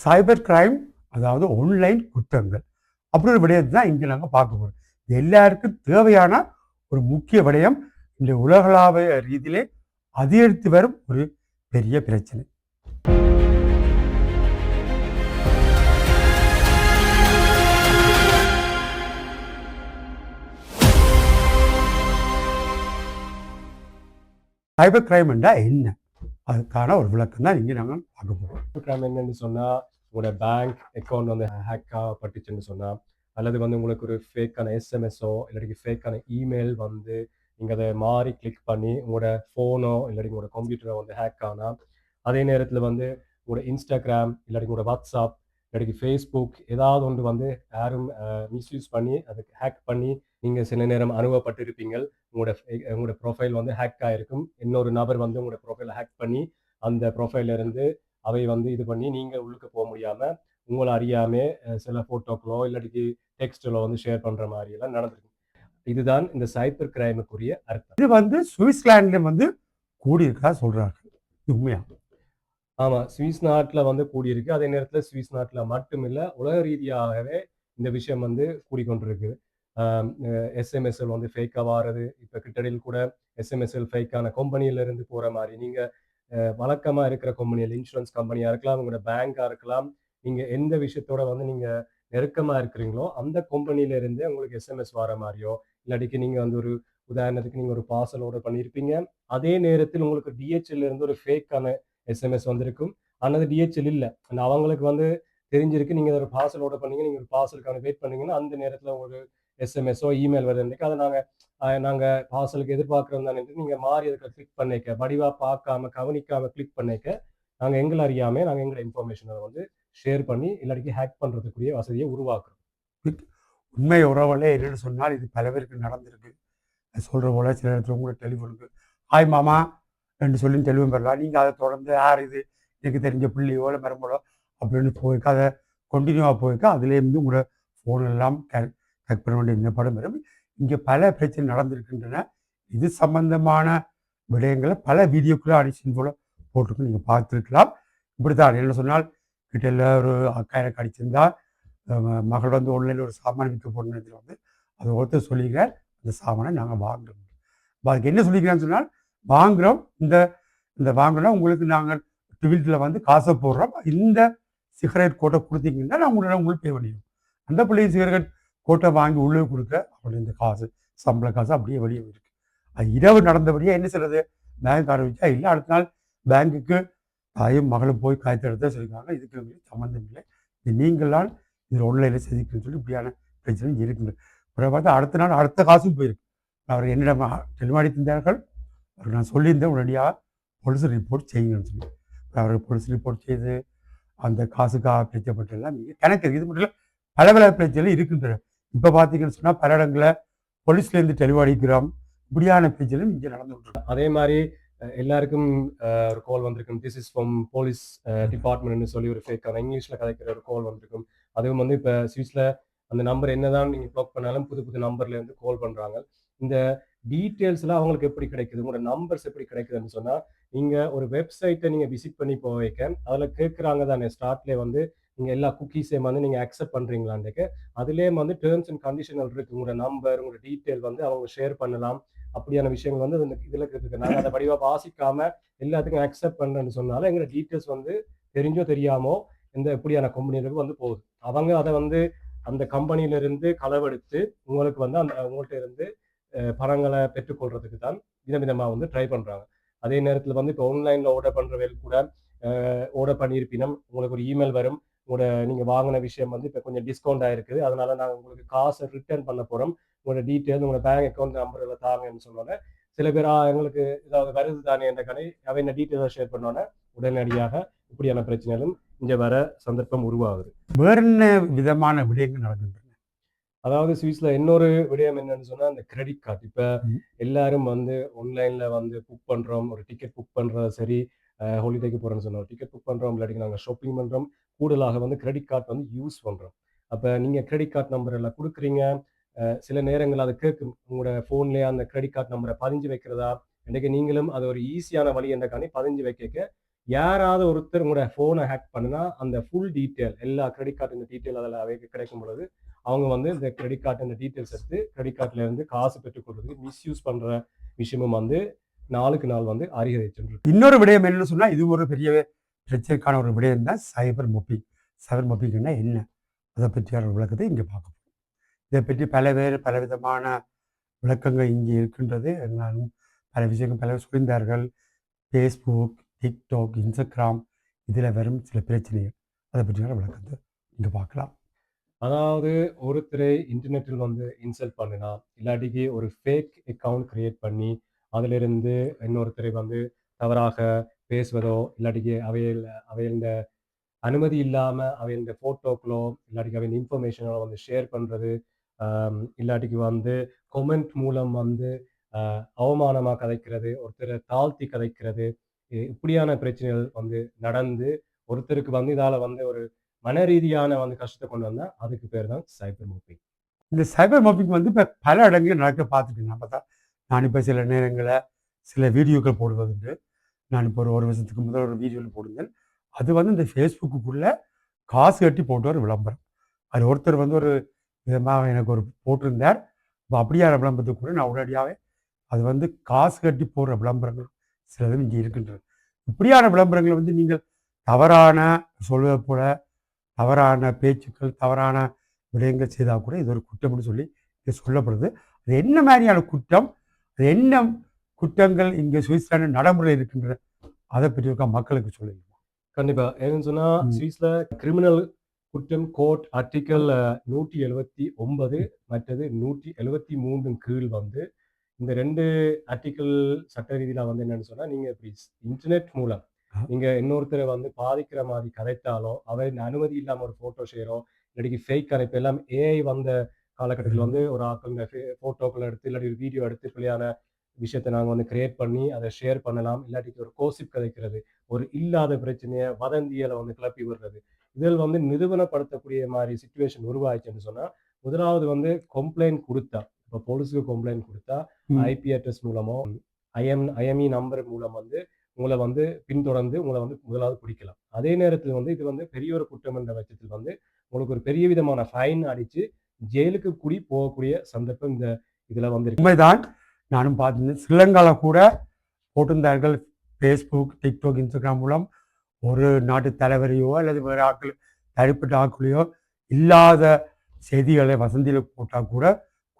Cyber crime, அதாவது online குற்றங்கள். அப்படி ஒரு விடயத்தை தான் இங்கே நாங்கள் பார்க்க போகிறோம். எல்லாருக்கும் தேவையான ஒரு முக்கிய விடயம். இந்த உலகளாவிய ரீதியிலே அதிகரித்து வரும் ஒரு பெரிய பிரச்சனை. சைபர் கிரைம் என்றால் என்ன? அதுக்கான ஒரு விளக்கம் தான் இங்கே நாங்கள் பார்க்க போகிறோம். சைபர் கிரைம் என்னன்னு சொன்னால், உங்களோட பேங்க் அக்கௌண்ட் வந்து ஹேக் ஆகப்பட்டுச்சுன்னு சொன்னால், அல்லது வந்து உங்களுக்கு ஒரு ஃபேக்கான எஸ்எம்எஸோ இல்லாட்டி ஃபேக்கான இமெயில் வந்து நீங்கள் அதை மாறி கிளிக் பண்ணி உங்களோட ஃபோனோ இல்லாட்டி உங்களோட கம்ப்யூட்டரோ வந்து ஹேக் ஆனால், அதே நேரத்தில் வந்து உங்களோட இன்ஸ்டாகிராம் இல்லாட்டி உங்களோட வாட்ஸ்அப் இல்லாட்டி ஃபேஸ்புக் ஏதாவது ஒன்று வந்து யாரும் மிஸ்யூஸ் பண்ணி அதை ஹேக் பண்ணி நீங்கள் சில நேரம் அனுபவப்பட்டிருப்பீங்க. உங்களோட ப்ரொஃபைல் வந்து ஹேக் ஆகிருக்கும். இன்னொரு நபர் வந்து உங்களோட ப்ரொஃபைலை ஹேக் பண்ணி அந்த ப்ரொஃபைல்லேருந்து அவை வந்து இது பண்ணி நீங்கள் உள்ளுக்கு போக முடியாமல் உங்களை அறியாமே சில ஃபோட்டோக்களோ இல்லாட்டி டெக்ஸ்டிலோ வந்து ஷேர் பண்ணுற மாதிரியெல்லாம் நடந்திருக்கு. இதுதான் இந்த சைபர் கிரைமுக்குரிய அர்த்தம். இது வந்து சுவிட்சர்லாண்டில் வந்து கூடியிருக்கா சொல்கிறார்கள். உண்மையா? ஆமாம், சுவிஸ் நாட்டில் வந்து கூடியிருக்கு. அதே நேரத்தில் சுவிஸ் நாட்டில் மட்டும் இல்லை, உலக ரீதியாகவே இந்த விஷயம் வந்து கூடிக்கொண்டிருக்கு. எஸ்எம்எஸ்எல் வந்து ஃபேக்காக வாரது. இப்போ கிட்டடியில் கூட எஸ்எம்எஸ்எல் ஃபேக்கான கம்பெனியிலேருந்து போகிற மாதிரி நீங்கள் வழக்கமாக இருக்கிற கம்பெனியில் இன்சூரன்ஸ் கம்பெனியாக இருக்கலாம், உங்களோட பேங்காக இருக்கலாம், நீங்கள் எந்த விஷயத்தோட வந்து நீங்கள் நெருக்கமாக இருக்கிறீங்களோ அந்த கம்பெனியிலேருந்தே உங்களுக்கு எஸ்எம்எஸ் வர மாதிரியோ இல்லாட்டிக்கு நீங்கள் வந்து ஒரு உதாரணத்துக்கு நீங்கள் ஒரு பார்சல் ஆர்டர் பண்ணியிருப்பீங்க, அதே நேரத்தில் உங்களுக்கு டிஹெச்எல் இருந்து ஒரு ஃபேக்கான எஸ்எம்எஸ் வந்திருக்கும். ஆனால் அது டிஹெச்எல் இல்லை, அவங்களுக்கு வந்து தெரிஞ்சிருக்கு நீங்கள் ஒரு பார்சல் ஆர்டர் பண்ணீங்க, நீங்கள் ஒரு பார்சலுக்கான வெயிட் பண்ணீங்கன்னா அந்த நேரத்தில் உங்களுக்கு எஸ்எம்எஸோ இமெயில் வருது. அதை நாங்கள் பார்சலுக்கு எதிர்பார்க்குறோம் தானே, நீங்கள் மாறி அதுக்கு கிளிக் பண்ணிக்க வடிவாக பார்க்காம கவனிக்காமல் கிளிக் பண்ணிக்க நாங்கள் எங்களை அறியாமல் நாங்கள் எங்களை இன்ஃபர்மேஷனை வந்து ஷேர் பண்ணி இல்லாட்டி ஹேக் பண்ணுறதுக்குரிய வசதியை உருவாக்குறோம். உண்மை உறவுகளே என்னென்னு சொன்னால் இது பல பேருக்கு நடந்திருக்கு. சொல்கிற போல சில இடத்துல உங்களோட டெலிஃபோனுக்கு ஹாய் மாமா என்று சொல்லி டெலிஃபோன் பெறலாம். நீங்கள் அதை தொடர்ந்து யார் இது எனக்கு தெரிஞ்ச பிள்ளையோ இல்லை மரமோ அப்படின்னு போயிருக்க அதை கண்டினியூவாக போயிருக்க அதுலேருந்து உங்களோட ஃபோன் எல்லாம் ஹேக் பண்ண வேண்டிய இந்த படம் வரும். இங்கே பல பிரச்சனை நடந்திருக்கின்றன. இது சம்பந்தமான விடயங்களை பல வீடியோக்குள்ளே அடிச்சின் போல போட்டுருக்கு, நீங்கள் பார்த்துருக்கலாம். இப்படித்தான் என்ன சொன்னால் கிட்ட ஒரு அக்கா எனக்கு அடிச்சிருந்தா மகள் வந்து ஆன்லைனில் ஒரு சாமான் விற்க போடணுன்னு வந்து அதை ஒருத்தர் சொல்லிக்கிறார். அந்த சாமானை நாங்கள் வாங்குறோம். அதுக்கு என்ன சொல்லிக்கிறான்னு சொன்னால் வாங்குகிறோம், இந்த வாங்கினா உங்களுக்கு நாங்கள் ட்விட்டில் வந்து காசை போடுறோம், இந்த சிகரெட் கோட்டை கொடுத்தீங்கன்னா நான் உங்களுக்கு பே பண்ணிடுவோம். அந்த பிள்ளைங்க சிகரெட் கோட்டை வாங்கி உள்ளே கொடுக்க அப்படி இந்த காசு சம்பள காசு அப்படியே வெளியே இருக்குது. அது இரவு நடந்தபடியே என்ன செய்யறது, பேங்க் ஆரம்பிச்சா இல்லை அடுத்த நாள் பேங்குக்கு தாயும் மகளும் போய் காய்த்தெடுத்த சொல்லியிருக்காங்க. இதுக்கு சம்மந்தம் இல்லை, இது நீங்களால் இது ஆன்லைனில் செதுக்குன்னு சொல்லி இப்படியான பிரச்சனை இருக்குது. அப்புறம் பார்த்தா அடுத்த நாள் அடுத்த காசும் போயிருக்கு. அவர் என்னிடம் டெலிமாடி தந்தார்கள். அவர் நான் சொல்லியிருந்தேன் உடனடியாக போலீஸ் ரிப்போர்ட் செய்யுங்கன்னு சொல்லி அவர் போலீஸ் ரிப்போர்ட் செய்து அந்த காசுக்காக பிரச்சனைப்பட்டெல்லாம் நீங்கள் கணக்கு இது மட்டும் இல்லை, பல பல பிரச்சனை இருக்கின்றன. இப்போ பார்த்தீங்கன்னு சொன்னால் பல இடங்களில் போலீஸ்லேருந்து டெலிவாடிக்கிறோம், இப்படியான பிரச்சனையும் இங்கே நடந்துகிட்டு. அதே மாதிரி எல்லாருக்கும் ஒரு கால் வந்திருக்கும், திஸ் இஸ் ஃப்ரம் போலீஸ் டிபார்ட்மெண்ட்னு சொல்லி ஒரு ஃபேக்கான இங்கிலீஷில் கதைக்கிற ஒரு கால் வந்திருக்கும். அதுவும் வந்து இப்போ சுவிஸில் அந்த நம்பர் என்னதான் நீங்கள் ப்ளாக் பண்ணாலும் புது புது நம்பர்லேருந்து கால் பண்ணுறாங்க. இந்த டீட்டெயில்ஸ்லாம் அவங்களுக்கு எப்படி கிடைக்குது, உங்களோட நம்பர்ஸ் எப்படி கிடைக்குதுன்னு சொன்னால், நீங்கள் ஒரு வெப்சைட்டை நீங்கள் விசிட் பண்ணி போக வைக்க அதில் கேட்குறாங்க தானே ஸ்டார்ட்லேயே வந்து நீங்கள் எல்லா குக்கீஸையும் வந்து நீங்கள் அக்செப்ட் பண்ணுறீங்களான்ட்டு. அதுலேயே வந்து டேர்ம்ஸ் அண்ட் கண்டிஷனல் இருக்குது. உங்களோட நம்பர் உங்களோட டீட்டெயில் வந்து அவங்க ஷேர் பண்ணலாம், அப்படியான விஷயங்கள் வந்து இதில் இருக்குது. நாங்கள் அதை வடிவாக வாசிக்காமல் எல்லாத்துக்கும் அக்செப்ட் பண்ணுறேன்னு சொன்னாலும் எங்களோட டீட்டெயில்ஸ் வந்து தெரிஞ்சோ தெரியாமோ எந்த எப்படியான கம்பெனிகளுக்கு வந்து போகுது. அவங்க அதை வந்து அந்த கம்பெனியிலிருந்து களவெடுத்து உங்களுக்கு வந்து உங்கள்கிட்ட இருந்து பணங்களை பெற்றுக்கொள்றதுக்கு தான் விதவிதமாக வந்து ட்ரை பண்ணுறாங்க. அதே நேரத்தில் வந்து இப்போ ஆன்லைனில் ஆர்டர் பண்ணுறவர்கள் கூட ஆர்டர் பண்ணியிருப்பினும் உங்களுக்கு ஒரு இமெயில் வரும், உங்களோட நீங்கள் வாங்கின விஷயம் வந்து இப்போ கொஞ்சம் டிஸ்கவுண்ட் ஆகிருக்குது, அதனால நாங்கள் உங்களுக்கு காசை ரிட்டர்ன் பண்ண போகிறோம், உங்களோட டீட்டெயில் உங்களோட பேங்க் அக்கௌண்ட் நம்பர் எல்லாம் தாங்கன்னு சொன்னோன்னே சில பேர் எங்களுக்கு ஏதாவது வருது தானே என்ற கடை அவை இந்த டீட்டெயிலை ஷேர் பண்ணோன்னே உடனடியாக இப்படியான பிரச்சனைகளும் இங்கே வர சந்தர்ப்பம் உருவாகுது. வேற என்ன விதமான விடயங்கள் நடக்கின்றன? அதாவது சுவிஸ்ல இன்னொரு விடயம் என்னன்னு சொன்னா இந்த கிரெடிட் கார்டு. இப்ப எல்லாரும் வந்து ஆன்லைன்ல வந்து புக் பண்றோம், ஒரு டிக்கெட் புக் பண்றது சரி, ஹாலிடேக்கு போறோம்னு சொன்னோம், டிக்கெட் புக் பண்றோம் இல்லாட்டி நாங்கள் ஷாப்பிங் பண்றோம், கூடுதலாக வந்து கிரெடிட் கார்டு வந்து யூஸ் பண்றோம். அப்ப நீங்க கிரெடிட் கார்டு நம்பர் எல்லாம் கொடுக்குறீங்க, சில நேரங்கள் அதை கேட்கும் உங்களோட ஃபோன்லேயே அந்த கிரெடிட் கார்டு நம்பரை பதிஞ்சு வைக்கிறதா. இன்றைக்கு நீங்களும் அது ஒரு ஈஸியான வழி என்றக்காண்டி பதிஞ்சு வைக்க யாராவது ஒருத்தர் உங்களோட ஃபோனை ஹேக் பண்ணுனா அந்த ஃபுல் டீட்டெயில் எல்லா கிரெடிட் கார்டு டீட்டெயில் அதில் அவைக்கு கிடைக்கும் பொழுது அவங்க வந்து இந்த கிரெடிட் கார்டு டீட்டெயில்ஸ் எடுத்து கிரெடிட் கார்டில் இருந்து காசு பெற்றுக்கொள்றதுக்கு மிஸ்யூஸ் பண்ணுற விஷயமும் வந்து நாளுக்கு நாள் வந்து அதிகரிச்சுட்டு. இன்னொரு விடயம் என்னன்னு சொன்னால் இது ஒரு பெரிய பிரச்சனைக்கான ஒரு விடயம் தான் சைபர் மொப்பிங். சைபர் மொப்பிங்னா என்ன, அதை பற்றியான விளக்கத்தை இங்கே பார்க்க போகிறோம். இதை பற்றி பலவிதமான விளக்கங்கள் இங்கே இருக்கின்றது. நானும் பல விஷயங்கள் பல சொல்லியிருந்தார்கள். ஃபேஸ்புக், டிக்டாக், இன்ஸ்டாகிராம் இதில் வரும் சில பிரச்சனைகள், அதை பற்றியான விளக்கத்தை இங்கே பார்க்கலாம். அதாவது ஒருத்தரை இன்டர்நெட்டில் வந்து இன்சல்ட் பண்ணினா இல்லாட்டிக்கு ஒரு ஃபேக் அக்கௌண்ட் கிரியேட் பண்ணி அதிலிருந்து இன்னொருத்தரை வந்து தவறாக பேசுவதோ இல்லாட்டிக்கு அவையில் அனுமதி இல்லாமல் அவையின் ஃபோட்டோக்களோ இல்லாட்டிக்கு அவையின் இன்ஃபர்மேஷனோ வந்து ஷேர் பண்ணுறது, இல்லாட்டிக்கு வந்து கொமெண்ட் மூலம் வந்து அவமானமாக கதைக்கிறது, ஒருத்தரை தாழ்த்தி கதைக்கிறது, இப்படியான பிரச்சனைகள் வந்து நடந்து ஒருத்தருக்கு வந்து இதால் வந்து ஒரு மன ரீதியான வந்து கஷ்டத்தை கொண்டு வந்தால் அதுக்கு பேர் தான் சைபர் மோப்பிங். இந்த சைபர் மோப்பிங் வந்து இப்போ பல இடங்களில் நடக்க பார்த்துட்டு நம்ம தான். நான் இப்போ சில நேரங்களில் சில வீடியோக்கள் போடுவதுண்டு. நான் இப்போ ஒரு வருஷத்துக்கு முதல் ஒரு வீடியோவில் போடுங்கள். அது வந்து இந்த ஃபேஸ்புக்குள்ளே காசு கட்டி போட்டு ஒரு விளம்பரம். அது ஒருத்தர் வந்து ஒரு விதமாக எனக்கு ஒரு போட்டிருந்தார். இப்போ அப்படியான விளம்பரத்துக்கு கூட நான் உடனடியாகவே அது வந்து காசு கட்டி போடுற விளம்பரங்கள் சிலதும் இங்கே இருக்கின்றது. இப்படியான விளம்பரங்களை வந்து நீங்கள் தவறான சொல்வதை போல தவறான பேச்சுக்கள், தவறான விடயங்கள் செய்தால் கூட இது ஒரு குற்றம்னு சொல்லி இங்கே சொல்லப்படுது. அது என்ன மாதிரியான குற்றம், அது என்ன குற்றங்கள் இங்கே சுவிட்சர்லாந்து நடைமுறை இருக்கின்ற, அதை பற்றி இருக்க மக்களுக்கு சொல்லுங்க. கண்டிப்பாக. ஏன்னு சொன்னால் சுவிஸில் கிரிமினல் குற்றம் கோட் ஆர்டிக்கல் 179 மற்றது 173 கீழ் வந்து இந்த 2 ஆர்டிக்கல் சட்ட ரீதியில் வந்து என்னன்னு சொன்னால், நீங்கள் இப்படி இன்டர்நெட் மூலம் நீங்கள் இன்னொருத்தரை வந்து பாதிக்கிற மாதிரி கதைத்தாலோ அவரின் அனுமதி இல்லாமல் ஒரு ஃபோட்டோ ஷேரோ இல்லாட்டி ஃபேக் அனுப்பு எல்லாம் ஏஐ வந்த காலகட்டத்தில் வந்து ஒரு ஆக்கள் இந்த ஃபோட்டோக்கள் எடுத்து இல்லாட்டி ஒரு வீடியோ எடுத்து பிள்ளையான விஷயத்தை நாங்கள் வந்து கிரியேட் பண்ணி அதை ஷேர் பண்ணலாம். இல்லாட்டிக்கு ஒரு கோசிப் கதைக்கிறது, ஒரு இல்லாத பிரச்சனையை வதந்தியலை வந்து கிளப்பி விடுறது, இதில் வந்து நிறுவனப்படுத்தக்கூடிய மாதிரி சுச்சுவேஷன் உருவாயிடுச்சுன்னு சொன்னால் முதலாவது வந்து கம்ப்ளைண்ட் கொடுத்தா, இப்போ போலீஸுக்கு கம்ப்ளைண்ட் கொடுத்தா ஐபி அட்ரஸ் மூலமோ ஐஎம்இ நம்பர் மூலம் வந்து உங்களை வந்து பின்தொடர்ந்து உங்களை வந்து முதலாவது பிடிக்கலாம். அதே நேரத்தில் வந்து இது வந்து பெரிய ஒரு குற்றம் என்ற பட்சத்தில் வந்து உங்களுக்கு ஒரு பெரிய விதமான ஃபைன் அடித்து ஜெயிலுக்கு கூடி போகக்கூடிய சந்தர்ப்பம் இந்த இதில் வந்து உண்மைதான். நானும் பார்த்துருந்தேன். ஸ்ரீலங்காவில் கூட போட்டிருந்தார்கள். ஃபேஸ்புக், டிக்டாக், இன்ஸ்டாகிராம் மூலம் ஒரு நாட்டு தலைவரையோ அல்லது வேறு ஆட்கள் தனிப்பட்ட ஆட்களையோ இல்லாத செய்திகளை வசந்தியில் போட்டால் கூட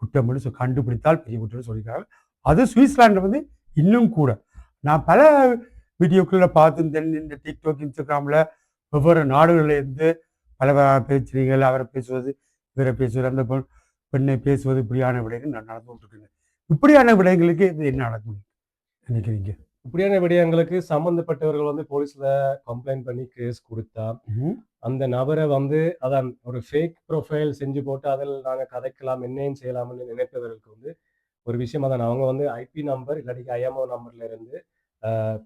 குற்றம்னு கண்டுபிடித்தால் பெரிய குற்றம்னு சொல்லியிருக்காங்க. அது சுவிட்சர்லாண்டில் வந்து இன்னும் கூட நான் பல வீடியோக்களில் பார்த்துருந்தேன். இந்த டிக்டாக், இன்ஸ்டாகிராமில் வெவ்வேறு நாடுகளிலேருந்து பல பிரச்சனைகள், அவரை பேசுவது, இவரை பேசுவது, அந்த பெண்ணை பேசுவது, இப்படியான விடயங்கள் நான் நடந்து கொண்டிருக்கேன். இப்படியான விடயங்களுக்கு இது என்ன நடக்கும் நினைக்கிறீங்க? இப்படியான விடயங்களுக்கு சம்பந்தப்பட்டவர்கள் வந்து போலீஸ்ல கம்ப்ளைண்ட் பண்ணி கேஸ் கொடுத்தா அந்த நபரை வந்து அதான் ஒரு ஃபேக் ப்ரொஃபைல் செஞ்சு போட்டு அதில் நாங்கள் கதைக்கலாம் என்னையும் செய்யலாம்னு நினைப்பவர்களுக்கு வந்து ஒரு விஷயம் அதான் அவங்க வந்து ஐபி நம்பர் இல்லாட்டி ஐஎம்ஓ நம்பர்ல இருந்து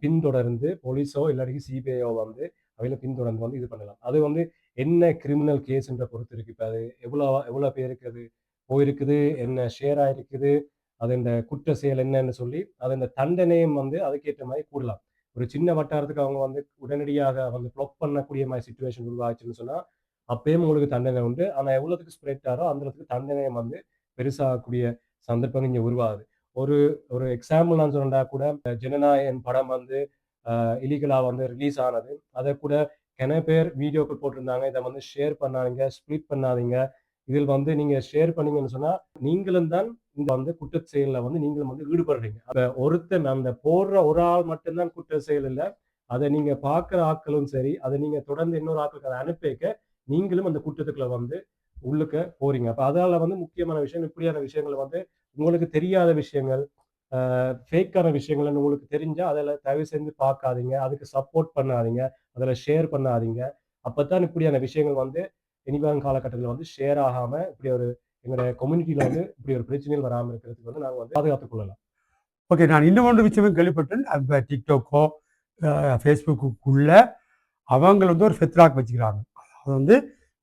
பின்தொடர்ந்து போலீஸோ இல்லாட்டி சிபிஐயோ வந்து அவையில பின்தொடர்ந்து வந்து இது பண்ணலாம். அது வந்து என்ன கிரிமினல் கேஸ்ன்ற பொறுத்து இருக்கு. இப்போ அது எவ்வளோ பேருக்கு அது போயிருக்குது, என்ன ஷேர் ஆயிருக்குது, அது இந்த குற்ற செயல் என்னன்னு சொல்லி அது இந்த தண்டனையும் வந்து அதுக்கேற்ற மாதிரி கூடலாம். ஒரு சின்ன வட்டாரத்துக்கு அவங்க வந்து உடனடியாக வந்து ப்ளாக் பண்ணக்கூடிய மாதிரி சுச்சுவேஷன் உருவாச்சுன்னு சொன்னால் அப்பயும் உங்களுக்கு தண்டனை உண்டு. ஆனால் எவ்வளோத்துக்கு ஸ்ப்ரெட் ஆகிறோ அந்த தண்டனையும் வந்து பெருசாகக்கூடிய சந்தர்ப்பங்கள் இங்கே உருவாகுது. ஒரு ஒரு எக்ஸாம்பிள் நான் சொன்னா கூட ஜனநாயகன் படம் வந்து இலீகலாக வந்து ரிலீஸ் ஆனது. அதை கூட நிறைய பேர் வீடியோக்கள் போட்டிருந்தாங்க. இதை வந்து ஷேர் பண்ணாதீங்க, ஸ்ப்ளிட் பண்ணாதீங்க. இதில் வந்து நீங்க ஷேர் பண்ணீங்கன்னு சொன்னா நீங்களும் தான் இந்த வந்து குற்ற செயல்ல வந்து நீங்களும் வந்து ஈடுபடுறீங்க. அப்ப ஒருத்தன் அந்த போடுற ஒரு ஆள் மட்டும்தான் குற்ற செயல் இல்லை, அதை நீங்க பார்க்குற ஆட்களும் சரி, அதை நீங்க தொடர்ந்து இன்னொரு ஆட்களுக்கு அதை அனுப்பிக்க நீங்களும் அந்த குற்றத்துக்குள்ள வந்து உள்ளுக்க போறீங்க. அப்ப அதனால வந்து முக்கியமான விஷயம் இப்படியான விஷயங்களை வந்து உங்களுக்கு தெரியாத விஷயங்கள், ஃபேக்கான விஷயங்கள்னு உங்களுக்கு தெரிஞ்சா அதில் தயவு செஞ்சு பார்க்காதீங்க, அதுக்கு சப்போர்ட் பண்ணாதீங்க, அதில் ஷேர் பண்ணாதீங்க. அப்பதான் இப்படியான விஷயங்கள் வந்து இனிவரும் காலகட்டத்தில் வந்து ஷேர் ஆகாம இப்படி ஒரு எங்களுடைய கம்யூனிட்டியில வந்து இப்படி ஒரு பிரச்சனைகள் வராமல் இருக்கிறதுக்கு வந்து நாங்கள் வந்து பாதுகாத்துக் கொள்ளலாம். ஓகே, நான் இன்னும் ஒன்று விஷயமே கேள்விப்பட்டேன். அந்த டிக்டாக்கோ ஃபேஸ்புக்குள்ள அவங்க வந்து ஒரு ஃபெத்ராக் வச்சுக்கிறாங்க. அதாவது வந்து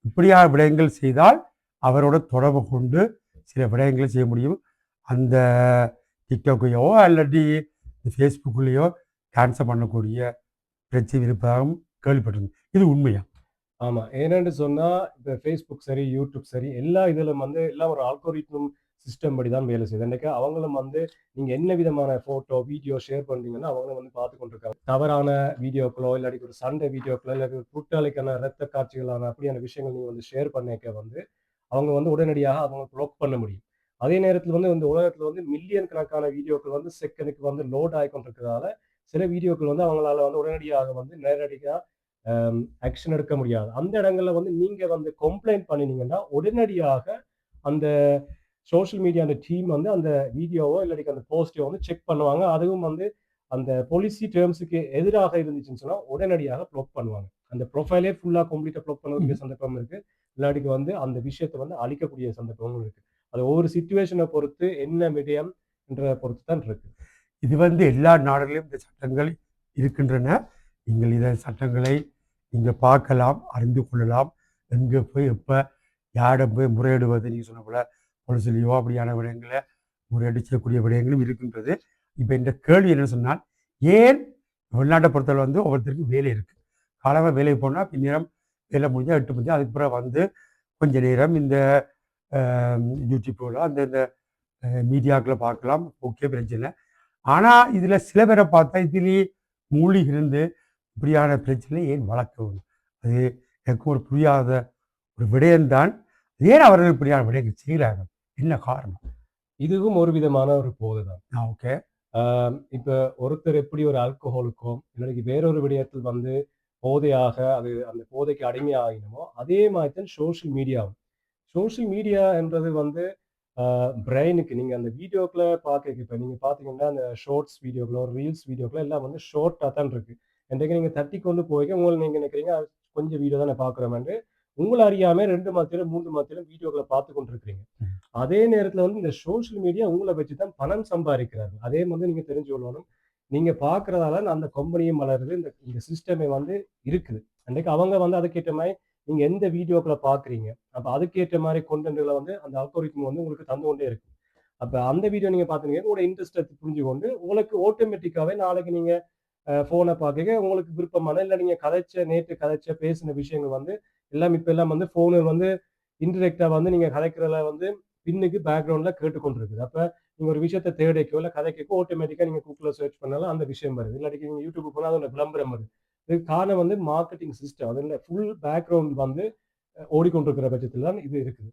இப்படியான விடயங்கள் செய்தால் அவரோட தொடர்பு கொண்டு சில விடயங்களை செய்ய முடியும். அந்த டிக்டாக்கையோ அல்லது ஃபேஸ்புக்லேயோ கேன்சல் பண்ணக்கூடிய பிரச்சனை இருப்பதாகவும் கேள்விப்பட்டிருந்தேன். இது உண்மையா? ஆமா. ஏனென்று சொன்னா, இப்ப Facebook சரி, YouTube சரி, எல்லா இதிலும் வந்து எல்லாம் ஒரு ஆல்கோரித்ம் சிஸ்டம் படி தான் வேலை செய்யுது. இன்னைக்கு அவங்களும் வந்து நீங்க என்ன விதமான ஃபோட்டோ, வீடியோ ஷேர் பண்றீங்கன்னா, அவங்களும் வந்து பார்த்துக் கொண்டிருக்காங்க. தவறான வீடியோக்களோ, இல்லாட்டி ஒரு சண்டை வீடியோக்களோ, இல்லாட்டி ஒரு குற்றவாளிக்கான ரத்த காட்சிகளான அப்படியான விஷயங்கள் நீங்க வந்து ஷேர் பண்ணிக்க வந்து, அவங்க வந்து உடனடியாக அவங்க ப்ளாக் பண்ண முடியும். அதே நேரத்தில வந்து இந்த உலகத்தில வந்து மில்லியன் கணக்கான வீடியோக்கள் வந்து செகண்டுக்கு வந்து லோட் ஆயிக்கொண்டிருக்கிறதால, சில வீடியோக்கள் வந்து அவங்களால வந்து உடனடியாக வந்து நேரடியா ஆக்ஷன் எடுக்க முடியாது. அந்த இடங்கள்ல வந்து நீங்க வந்து கம்ப்ளைண்ட் பண்ணினீங்கன்னா, உடனடியாக அந்த சோசியல் மீடியா அந்த டீம் வந்து அந்த வீடியோவோ இல்லாட்டி அந்த போஸ்ட்டோ வந்து செக் பண்ணுவாங்க. அதுவும் வந்து அந்த பாலிசி டெர்ம்ஸ்க்கு எதிராக இருந்துச்சுன்னு சொன்னா, உடனடியாக ப்ளாக் பண்ணுவாங்க. அந்த ப்ரொஃபைலே ஃபுல்லா கம்ப்ளீட்டா ப்ளாக் பண்ணக்கூடிய ம். சந்தர்ப்பம் இருக்கு. இல்லாட்டிக்கு வந்து அந்த விஷயத்த வந்து அழிக்கக்கூடிய சந்தர்ப்பமும் இருக்கு. அது ஒவ்வொரு சிச்சுவேஷன பொறுத்து என்ன விடயம் என்றத பொறுத்து தான் இருக்கு. இது எல்லா நாடுகளிலும் இந்த சட்டங்கள் இருக்கின்றன. நீங்கள் இத சட்டங்களை நீங்க பார்க்கலாம், அறிந்து கொள்ளலாம். எங்க போய் எப்ப யாரிடம் போய் முறையிடுவது, நீங்க சொன்ன போல போலீஸ்லயோ அப்படியான விடயங்கள முறையீடு செய்யக்கூடிய விடயங்களும் இருக்கின்றது. இப்ப இந்த கேள்வி என்ன சொன்னால், ஏன் வெளிநாட்டை பொறுத்தவரை ஒவ்வொருத்தருக்கும் வேலை இருக்கு. காலையில வேலைக்கு போனா பின்னேரம் வேலை முடிஞ்சா 8 மணி அதுக்கு பிறகு கொஞ்ச நேரம் இந்த அ யூடியூப்ல அந்த இந்த மீடியாக்கள பார்க்கலாம். ஓகே, பிரச்சனை. ஆனா, இதுல சில பேரை பார்த்தா இதிலேயே மூழ்கி இருந்து இப்படியான பிரச்சனை ஏன் வளர்க்க வேண்டும்? அது எனக்கு ஒரு புரியாத ஒரு விடயம்தான். ஏன் அவர்கள் இப்படியான விடயங்கள் செய்கிறார்கள்? என்ன காரணம்? இதுவும் ஒரு விதமான ஒரு போதை தான். ஓகே. இப்ப ஒருத்தர் எப்படி ஒரு ஆல்கஹாலுக்கோ, இல்லாட்டி வேறொரு விடயத்தில் வந்து போதையாக அது அந்த போதைக்கு அடிமையாகினமோ, அதே மாதிரி தான் சோசியல் மீடியாவும். சோசியல் மீடியா என்றது வந்து பிரெயினுக்கு நீங்க அந்த வீடியோக்கள பார்க்க இப்ப நீங்க பார்த்தீங்கன்னா, அந்த ஷார்ட்ஸ் வீடியோக்களோ, ரீல்ஸ் வீடியோக்களோ எல்லாம் வந்து ஷார்ட்டா தான் இருக்கு. இன்றைக்கு நீங்க தட்டிக் கொண்டு போய் நீங்க நினைக்கிறீங்க, அது கொஞ்சம் வீடியோ தானே பார்க்குறோமேன்ட்டு, உங்கள அறியாம 2 மாத்திரம், 3 மாத்திரம் வீடியோக்கள பார்த்துக் கொண்டிருக்கிறீங்க. ம். அதே நேரத்துல வந்து இந்த சோசியல் மீடியா உங்கள வச்சு தான் பணம் சம்பாதிக்கிறார்கள். அதே மாதிரி நீங்க தெரிஞ்சு கொள்ளணும். நீங்க பார்க்கிறதால அந்த கம்பெனியும் வளருது. இந்த இந்த சிஸ்டமே வந்து இருக்குது. அன்னைக்கு அவங்க வந்து அதுக்கேற்ற மாரி நீங்க எந்த வீடியோக்கள பார்க்குறீங்க. அப்ப அதுக்கேற்ற மாரி கன்டென்ட்கள வந்து அந்த அல்கோரிதம் வந்து உங்களுக்கு தந்து கொண்டே இருக்கும். அப்ப அந்த வீடியோ நீங்க பார்த்தீங்கன்னா, உங்களோட இன்ட்ரெஸ்ட்ட புரிஞ்சுகொண்டு, உங்களுக்கு ஆட்டோமேட்டிக்காவே நாளைக்கு நீங்க ஃபோன பார்க்கையில உங்களுக்கு விருப்பமான, இல்ல நீங்க நேத்து கதைச்ச, பேசின விஷயங்கள் வந்து இப்ப எல்லாம் வந்து ஃபோனில் வந்து இன்டிரெக்ட்டா வந்து நீங்க கதைக்கிறத வந்து பின்னுக்கு பேக்கிரவுண்ட்ல கேட்டுக்கொண்டிருக்குது. அப்ப நீங்க ஒரு விஷயத்த தேடைக்கோ, இல்ல கதைக்கோ ஆட்டோமேட்டிக்கா நீங்க Googleல சர்ச் பண்ணாலும் அந்த விஷயம் வருது. இல்லாட்டி நீங்க YouTube போனா அதோட விளம்பரம் வருது. இதுக்கு காரணம் வந்து மார்க்கெட்டிங் சிஸ்டம். அதுல ஃபுல் பேக்கிரவுண்ட் வந்து ஓடிக்கொண்டிருக்கிற பட்சத்தில தான் இது இருக்குது.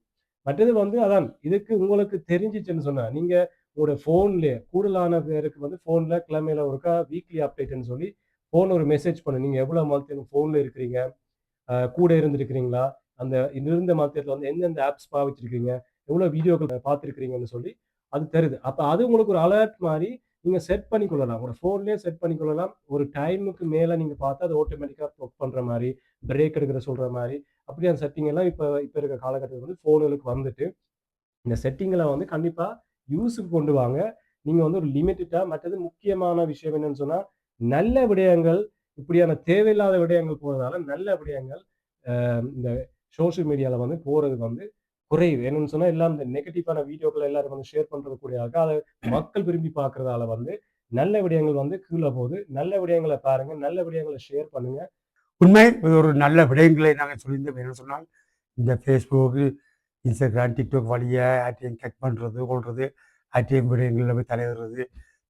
மற்றது வந்து அதான் இதுக்கு உங்களுக்கு தெரிஞ்சுச்சுன்னு சொன்னா, நீங்க உங்களோட ஃபோன்லயே கூடுதலான பேருக்கு வந்து ஃபோன்ல கிழமையில ஒருக்கா வீக்லி அப்டேட்ன்னு சொல்லி ஃபோன்ல ஒரு மெசேஜ் பண்ணும். நீங்க எவ்வளவு நாள் ஃபோன்ல இருக்கிறீங்க? கூட இருந்திருக்கிறீங்களா? அந்த இருந்த மாத்திரத்துல வந்து எந்தெந்த ஆப்ஸ் பாவிச்சிருக்கீங்க? எவ்வளோ வீடியோக்கள் பார்த்திருக்கிறீங்கன்னு சொல்லி அது தருது. அப்ப அது உங்களுக்கு ஒரு அலர்ட் மாரி நீங்க செட் பண்ணிக்கொள்ளலாம். உங்களோட ஃபோன்லயே செட் பண்ணிக்கொள்ளலாம். ஒரு டைமுக்கு மேல நீங்க பார்த்தா அது ஆட்டோமேட்டிக்கா ஒர்க் பண்ற மாரி, பிரேக் எடுக்கிற சொல்ற மாரி, அப்படியான செட்டிங் எல்லாம் இப்ப இப்ப இருக்க காலகட்டத்துல வந்து ஃபோன்களுக்கு வந்துட்டு, இந்த செட்டிங்கள வந்து கண்டிப்பா யூஸுக்கு கொண்டு வாங்க. நீங்க வந்து ஒரு லிமிட்டடா மற்றது முக்கியமான விஷயம் என்னன்னு சொன்னா, நல்ல விடயங்கள் இப்படியான தேவையில்லாத விடயங்கள் போறதால நல்ல விடயங்கள் இந்த சோசியல் மீடியால வந்து போறது வந்து குறையுது. என்னன்னு சொன்னா, எல்லாம் இந்த நெகட்டிவான வீடியோக்கள எல்லாரும் வந்து ஷேர் பண்றது கூடயாக, அத மக்கள் விரும்பி பார்க்கிறதால வந்து, நல்ல விடயங்கள் வந்து கீழ போகுது. நல்ல விடயங்கள பாருங்க. நல்ல விடயங்கள ஷேர் பண்ணுங்க. உண்மை. இது ஒரு நல்ல விடயங்களை நாங்கள் சொல்லியிருந்தோம். என்ன சொன்னால், இந்த Facebook, Instagram, TikTok வழியா யார்ட்டயும் கட் பண்றது, கொல்றது, யார்ட்டயும் விடயங்கள்ல போய் தலையிடுறது,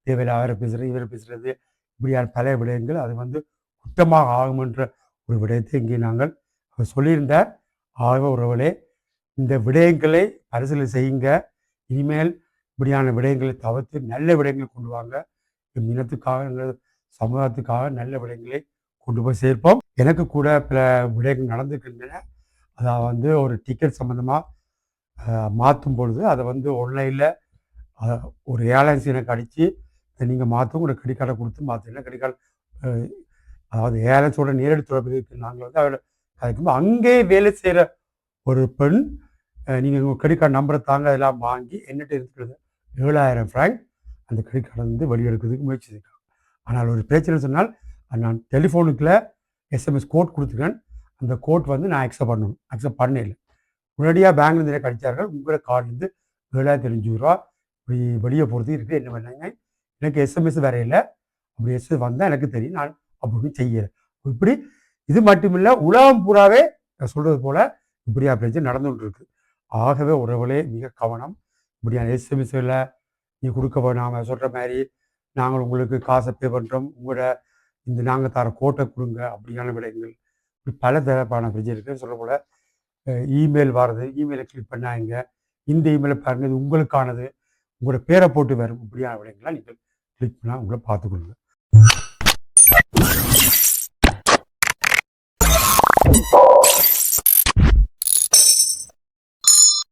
தேவையில்லாத அவரை பேசுறது, இவரை பேசுறது, இப்படியான பல விடயங்கள் அது குற்றமாக ஆகும் என்ற ஒரு விடயத்தை இங்கே நாங்கள் சொல்லியிருந்தார். ஆகவே உறவுகளே, இந்த விடயங்களை பரிசீலனை செய்யுங்க. இனிமேல் இப்படியான விடயங்களை தவிர்த்து நல்ல விடயங்களை கொண்டு வாங்க. எம் இனத்துக்காக, எங்கள் சமூகத்துக்காக நல்ல விடயங்களை கொண்டு போய் சேர்ப்போம். எனக்கு கூட பல விடயங்கள் நடந்திருக்கின்றன. அதான் ஒரு டிக்கெட் சம்மந்தமாக மாற்றும் பொழுது அதை ஆன்லைனில் ஒரு ஏர்லைன்ஸ் எனக்கு அடித்து நீங்கள் மாற்றும் உங்களோட கிரெடிட் கார்டை கொடுத்து மாற்றினா கிரெடிட் கார்டு அதாவது ஏர்லைன்ஸோட நேரடி தொடர்பு இருக்குது. நாங்கள் அவரை கதைக்கும்போது அங்கே வேலை செய்கிற ஒரு பெண் நீங்கள் உங்கள் கிரெடிட் கார்டு நம்பரை தாங்க இதெல்லாம் வாங்கி என்னட்டு இருக்கிறது 7,000 ஃப்ராங்க் அந்த கிரெடிட் கார்டை வெளியெடுக்கிறதுக்கு முயற்சி செய்கிறாங்க. ஆனால் ஒரு பிரச்சனை சொன்னால் நான் டெலிஃபோனுக்குள்ள எஸ்எம்எஸ் கோட் கொடுத்துருக்கேன். அந்த கோட் நான் அக்செப்ட் பண்ணல. உடனடியாக பேங்க்லேருந்து எனக்கு அடித்தார்கள். உங்களோட கார்டுலேருந்து 7,500 ரூபா இப்படி வெளியே போகிறது இருக்குது, என்ன பண்ணாங்க. எனக்கு எஸ்எம்எஸ் வேற இல்லை. அப்படி எஸ்எம்எஸ் வந்தால் எனக்கு தெரியும். நான் அப்படின்னு செய்யல. இப்படி இது மட்டுமில்லை, உலகம் பூராவே சொல்றது போல இப்படியா பிரச்சனை நடந்துகிட்டு இருக்கு. ஆகவே உறவுகளே மிக கவனம். இப்படியான எஸ்எம்எஸ்ல நீ கொடுக்க நாம சொல்ற மாதிரி நாங்கள் உங்களுக்கு காசை பே பண்ணுறோம், உங்களோட இந்த நாங்கள் தர கோட்டை கொடுங்க அப்படியான விடயங்கள், இப்படி பல தரப்பான பிரச்சனை இருக்குது. சொல்ல போல இமெயில் வர்றது, இமெயிலை கிளிக் பண்ணாங்க, இந்த இமெயிலை பாருங்க இது உங்களுக்கானது, உங்களோட பேரை போட்டு வரும், இப்படியான விடயங்கள்லாம் நீங்கள் கிளிக் பண்ணால் உங்களை பார்த்துக்கொள்ளுங்க.